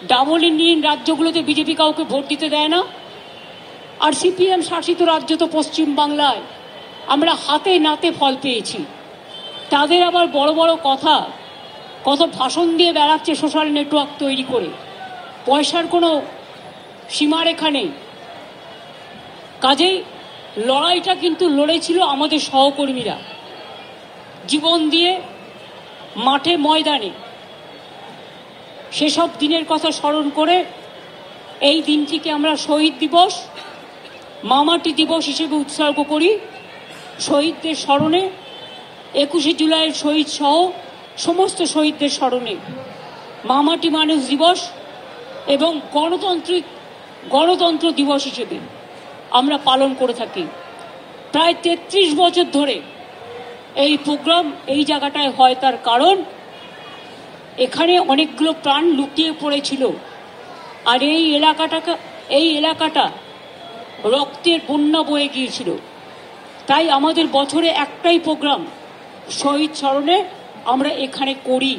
Double engine রাজ্যগুলোতে BJP কাউকে vote দিতে দেয় না, আর সিপিএম শাসিত রাজ্য তো পশ্চিম বাংলায় আমরা হাতে নাতে ফল পেয়েছি। তাদের আবার বড় বড় কথা, কত ভাষণ দিয়ে বেড়াচ্ছে সোশ্যাল নেটওয়ার্ক তৈরি করে, পয়সার কোনো সীমারেখা নেই। কাজেই লড়াইটা কিন্তু লড়েছিল আমাদের সহকর্মীরা জীবন দিয়ে মাঠে ময়দানে। সেসব দিনের কথা স্মরণ করে এই দিনটিকে আমরা শহীদ দিবস, মামাটি দিবস হিসেবে উৎসর্গ করি। শহীদদের স্মরণে 21শে জুলাইয়ের শহীদ সহ সমস্ত শহীদদের স্মরণে মামাটি মানুষ দিবস এবং গণতন্ত্র দিবস হিসেবে আমরা পালন করে থাকি। প্রায় 33 বছর ধরে এই প্রোগ্রাম এই জায়গাটায় হয়, তার কারণ এখানে অনেকগুলো প্রাণ লুকিয়ে পড়েছিল, আর এই এলাকাটা রক্তের বন্যা বয়ে গিয়েছিল। তাই আমাদের বছরে একটাই প্রোগ্রাম শহীদ স্মরণে আমরা এখানে করি।